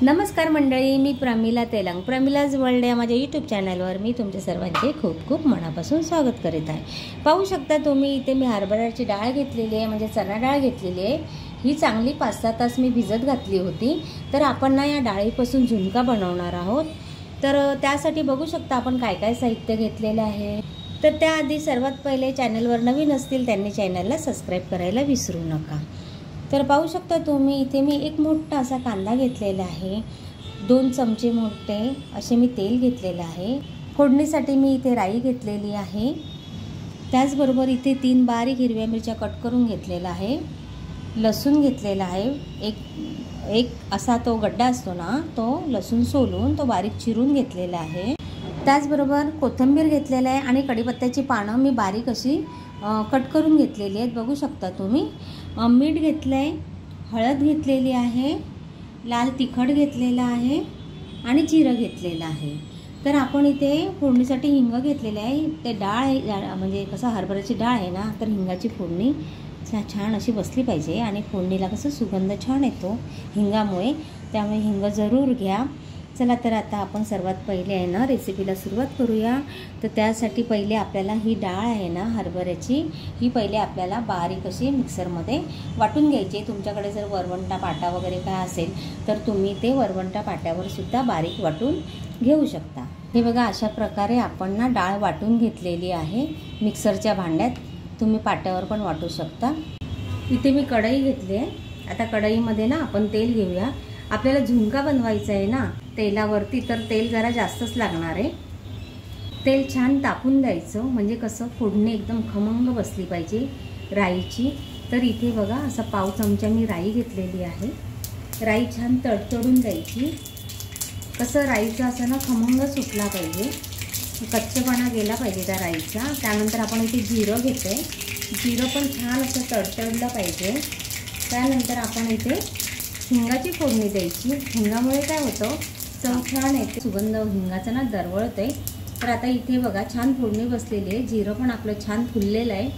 नमस्कार मंडळी, मी प्रमिला तेलंग, प्रमिलाज वर्ल्ड या माझ्या यूट्यूब चॅनलवर मी तुमच्या सर्वांचे खूप खूप मनापासून स्वागत करीत आहे। पाहू शकता तुम्ही इथे मी हरभऱ्याची डाळ घेतलेली आहे, म्हणजे चणा डाळ घेतलेली आहे। ही चांगली 5-6 तास मी भिजत घातली होती। तर आपण ना या डाळीपासून झुणका बनवणार आहोत। तर त्यासाठी बघू शकता आपण काय काय साहित्य घेतलेले आहे। तर त्याआधी सर्वात पहिले चॅनलवर नवीन असतील त्यांनी चॅनलला सबस्क्राईब करायला विसरू नका। तर पाहू शकता तुम्ही इथे मी एक मोठा असा कांदा घेतलेला आहे, 2 चमचे मोठे असे मी तेल घेतलेले आहे। फोडणीसाठी मी इथे राई घेतलेली आहे। त्याचबरोबर इथे 3 बारीक हिरव्या मिरच्या कट करून घेतलेला आहे। लसूण घेतलेला आहे, एक असा तो गड्डा असतो ना, तो लसूण सोलून तो बारीक चिरून घेतलेला आहे। त्याचबरोबर कोथिंबीर घेतलेला आहे आणि कढीपत्त्याची पानं मी बारीक अशी कट करून घेतलेली आहेत, बघू शकता तुम्ही। मीठ घेतलं आहे, हळद घेतलेली आहे, लाल तिखट घेतलेला आहे आणि जिरं घेतलेलं आहे। तर आपण इथे फोडणीसाठी हिंग घेतलेलं आहे। ते डाळ म्हणजे कसं हरभऱ्याची डाळ आहे ना, तर हिंगाची फोडणी छान अशी बसली पाहिजे आणि फोडणीला कसं सुगंध छान येतो हिंगामुळे, त्यामुळे हिंग जरूर घ्या। चला तर आता आपण सर्वात पहिले आहे ना रेसिपीला सुरुवात करूया। तर त्यासाठी पहिले आपल्याला ही डाळ आहे ना हरभऱ्याची, ही पहिले आपल्याला बारीक अशी मिक्सरमध्ये वाटून घ्यायची। तुमच्याकडे जर वरवंटा पाटा वगैरे काय असेल तर तुम्ही ते वरवंटा पाट्यावर सुद्धा बारीक वाटून घेऊ शकता। हे बघा, अशा प्रकारे आपण ना डाळ वाटून घेतलेली आहे मिक्सरच्या भांड्यात, तुम्ही पाट्यावर पण वाटू शकता। इथे मी कढई घेतली आहे। आता कढईमध्ये ना आपण तेल घेऊया। आपल्याला झुणका बनवायचा आहे ना तेलावरती, तर तेल जरा जास्तच लागणार आहे। तेल छान तापून द्यायचं, म्हणजे कसं फोडणी एकदम खमंग बसली पाहिजे राईची। तर इथे बघा असा पाव चमचा मी राई घेतलेली आहे। राई छान तडतडून द्यायची, कसं राईचा असं ना खमंग सुटला पाहिजे, कच्चेपणा गेला पाहिजे त्या राईचा। त्यानंतर आपण इथे जिरं घेतोय, जिरं पण छान असं तडतडलं पाहिजे। त्यानंतर आपण इथे हिंगाची फोडणी द्यायची। हिंगामुळे काय होतं, चव छान येते, सुगंध हिंगाचा ना दरवळतोय। तर आता इथे बघा छान फोडणी बसलेली आहे, जिरं पण आपलं छान फुललेलं आहे,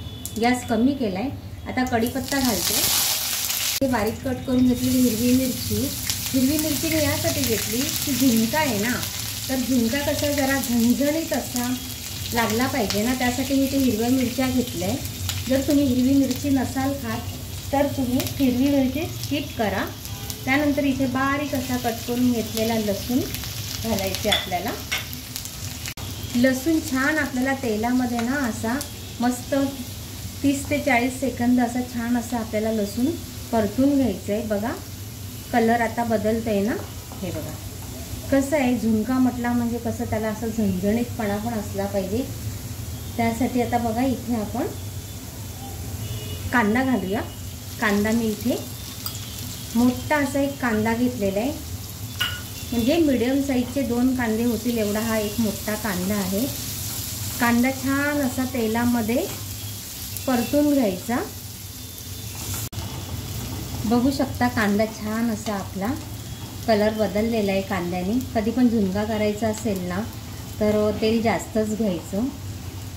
गॅस कमी केला आहे। आता कढीपत्ता घालते, हे बारीक कट करून घेतलेली हिरवी मिरची मी यासाठी घेतली की झुणका आहे ना, तर झुणका कसा जरा झणझणीत असा लागला पाहिजे ना, त्यासाठी मी ते हिरव्या मिरच्या घेतल्या आहे। जर तुम्ही हिरवी मिरची नसाल खात तर तुम्ही हिरवी मिरची स्किप करा। त्यानंतर इथे बारीक असा कट करून घेतलेला लसूण घालायचे आपल्याला। लसूण छान आपल्याला तेलामध्ये ना असा मस्त 30 ते 40 सेकंद असा छान असा आपल्याला लसूण परतून घ्यायचं आहे। बघा कलर आता बदलतोय ना, हे बघा कसं आहे, झुणका म्हटला म्हणजे कसं त्याला असं झणझणीतपणा पण असला पाहिजे। त्यासाठी आता बघा इथे आपण कांदा घालूया। कांदा मी इथे मोठा असा एक कांदा घेतलेला आहे, म्हणजे मीडियम साईजचे 2 कांदे होतील एवढा हा एक मोठा कांदा आहे। कांदा छान असा तेलामध्ये परतून घ्यायचा, बघू शकता कांदा छान असा आपला कलर बदललेला आहे कांद्याने। कधी पण झुणका करायचा असेल ना तर तेल जास्तच घ्यायचं,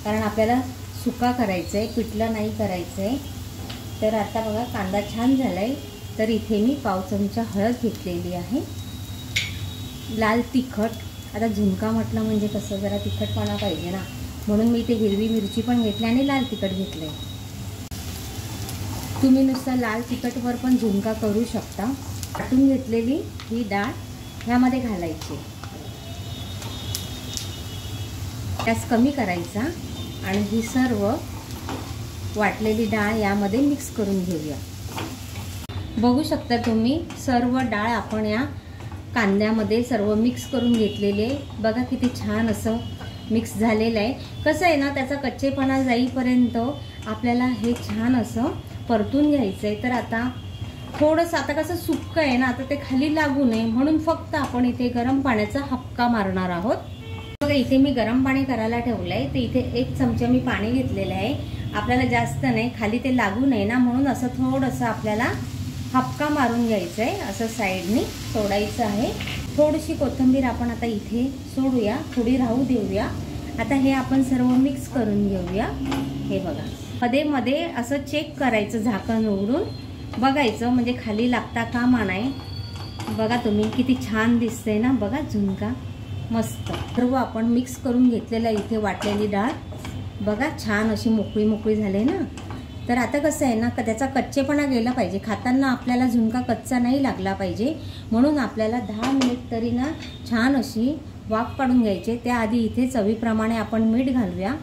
कारण आपल्याला सुका करायचं आहे, पिठलं नाही करायचं आहे। तर आता बघा कांदा छान झाला आहे। तर इथे मी पाव चमचा हळद घेतलेली आहे, लाल तिखट, आता झुणका म्हटलं म्हणजे कसं जरा तिखटपणा पाहिजे ना, म्हणून मी इथे हिरवी मिरची पण घेतली आणि लाल तिखट घेतले। तुम्ही नुसतं लाल तिखटवर पण झुणका करू शकता। वाटून घेतलेली ही डाळ ह्यामध्ये घालायची, गॅस कमी करायचा आणि ही सर्व वाटलेली डाळ यामध्ये मिक्स करून घेऊया। बघू शकता तुम्ही सर्व डाळ आपण या कांद्यामध्ये सर्व मिक्स करून घेतलेले आहे। बघा किती छान असं मिक्स झालेलं आहे। कसं आहे ना, त्याचा कच्चेपणा जाईपर्यंत आपल्याला हे छान असं परतून घ्यायचं आहे। तर आता थोडंसं आता कसं सुक्क आहे ना, आता ते खाली लागू नये म्हणून फक्त आपण इथे गरम पाण्याचा हपका मारणार आहोत। बघा इथे मी गरम पाणी करायला ठेवलं आहे, तर इथे 1 चमचा मी पाणी घेतलेलं आहे। आपल्याला जास्त नाही, खाली ते लागू नये ना, म्हणून असं थोडंसं आपल्याला हपका मारून घ्यायचं आहे, असं साईडनी सोडायचं आहे। थोडीशी कोथिंबीर आपण आता इथे सोडूया, थोडी राहू देऊया। आता हे आपण सर्व मिक्स करून घेऊया। हे बघा मध्ये मध्ये असं चेक करायचं, झाकण उघडून बघायचं, म्हणजे खाली लागता कामा नये। बघा तुम्ही किती छान दिसते ना, बघा झुणका मस्त. सर्व आपण मिक्स करून घेतलेला इथे वाटलेली डाळ बघा छान अशी मोकळी मोकळी झाली ना. तर आता कसं आहे ना, त्याचा कच्चेपणा गेला पाहिजे, खाताना आपल्याला झुणका कच्चा नाही लागला पाहिजे, म्हणून आपल्याला 10 मिनिट तरी ना छान अशी वाफ काढून घ्यायचे. त्याआधी इथे चवीप्रमाणे आपण मीठ घालूया.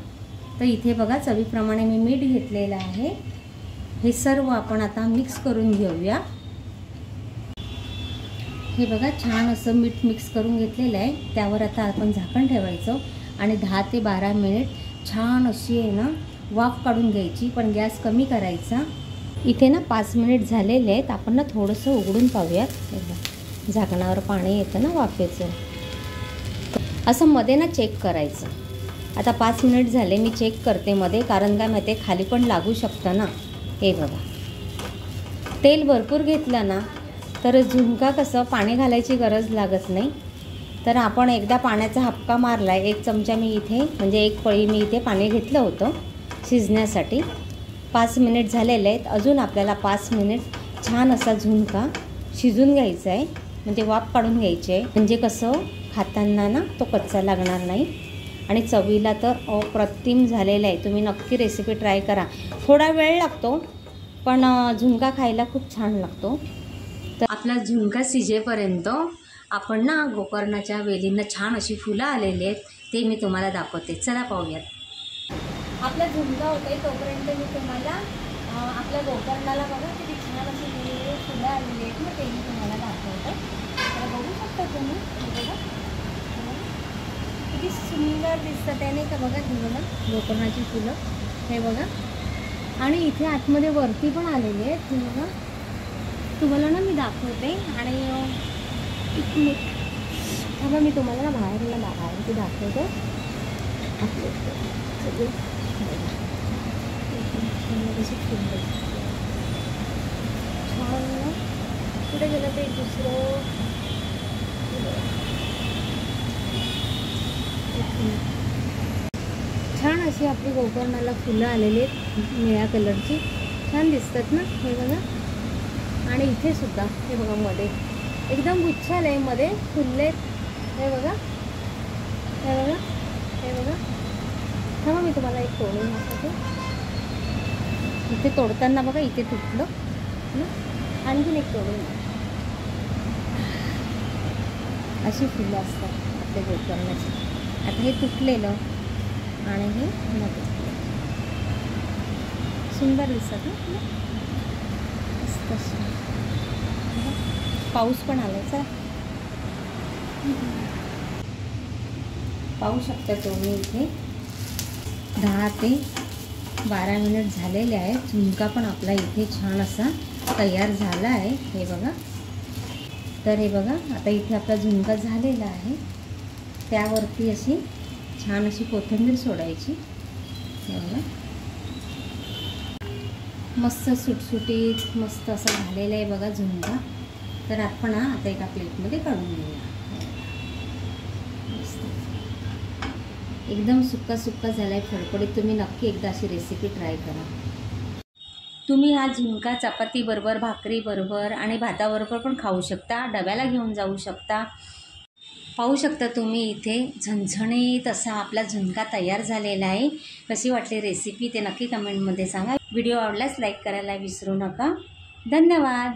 तर इथे बघा चवीप्रमाणे मी मीठ घेतलेलं आहे. हे सर्व आपण आता मिक्स करून घेऊया. हे बघा छान असं मीठ मिक्स करून घेतलेलं आहे. त्यावर आता आपण झाकण ठेवायचं आणि 10 ते 12 मिनिट छान अशी आहे ना वाफ काढून घ्यायची, पण गॅस कमी करायचा. इथे ना 5 मिनिट झालेले आहेत. आपण ना थोडंसं उघडून पाहूयात. झाकणावर पाणी येतं ना वाफेचं, असं मध्ये ना चेक करायचं. आता 5 मिनिट झाले, मी चेक करते मध्ये, कारण काय माहिती आहे खाली पण लागू शकतं ना. हे बघा तेल भरपूर घेतलं ना तर झुणका कसं पाणी घालायची गरज लागत नाही. तर आपण एकदा पाण्याचा हपका मारला आहे. 1 चमचा मी इथे म्हणजे 1 पळी मी इथे पाणी घेतलं होतं शिजण्यासाठी. 5 मिनिट झालेले आहेत. अजून आपल्याला 5 मिनिट छान असा झुणका शिजून घ्यायचा आहे, म्हणजे वाफ काढून घ्यायची आहे, म्हणजे कसं खाताना ना तो कच्चा लागणार नाही. आणि चवीला तर अप्रतिम झालेला आहे. तुम्ही नक्की रेसिपी ट्राय करा. थोडा वेळ लागतो पण झुणका खायला खूप छान लागतो. तर आपला झुणका शिजेपर्यंत आपण ना गोकर्णाच्या वेलींना छान अशी फुलं आलेली आहेत, ते मी तुम्हाला दाखवते. चला पाहूयात. आपला झुणका होते तोपर्यंत मी तुम्हाला आपल्या गोकर्णाला बघा किती छान अशी वेगवेगळी फुलं आलेली आहेत ना, ते मी तुम्हाला दाखवते. तर बघू शकता तुम्ही. बघा किती सुंदर दिसतं त्याने का, बघा ही बघा गोकर्णाची फुलं. हे बघा आणि इथे आतमध्ये वरती पण आलेली आहेत. हे बघा तुम्हाला ना मी दाखवते. आणि बघा मी तुम्हाला ना बाहेर ते दाखवते. सगळे छान ना. कुठे गेलं ते दुसरं. छान अशी आपली गोकर्णाला फुलं आलेली आहेत, निळ्या कलरची, छान दिसतात ना. हे बघा आणि इथे सुद्धा हे बघा मध्ये एकदम गुच्छाल आहे, मध्ये फुलले. हे बघा हे बघा हे बघा. थांबा मी तुम्हाला एक तोडून दाखवते. इथे तोडताना बघा इथे तुटलं ना, आणखीन एक तोडून. अशी फुलं असतात आपल्या गोकर्णाची. आता हे तुटलेलं आणि हे मध्ये सुंदर दिसत ना. पाऊस पण आलायचा, पाहू शकता तुम्ही. इथे 10 ते 12 मिनिट झालेले आहेत. झुणका पण आपला इथे छान असा तयार झाला आहे. हे बघा. तर हे बघा आता इथे आपला झुणका झालेला आहे. त्यावरती अशी छान अशी कोथिंबीर सोडायची. हे बघा मस्त सुटसुटीत मस्त असं झालेलं आहे बघा झुणका. तर आपण आता एका प्लेटमध्ये काढून घेऊया. एकदम सुक्का झाला आहे, फडफडीत. तुम्ही नक्की एकदा अशी रेसिपी ट्राय करा. तुम्ही हा झुणका चपातीबरोबर, भाकरीबरोबर आणि भाताबरोबर पण खाऊ शकता. डब्याला घेऊन जाऊ शकता. पाहू शकता तुम्ही इथे झणझणीत असा आपला झुणका तयार झालेला आहे. कशी वाटली रेसिपी ते नक्की कमेंटमध्ये सांगा. व्हिडिओ आवडल्यास लाईक करायला विसरू नका. धन्यवाद.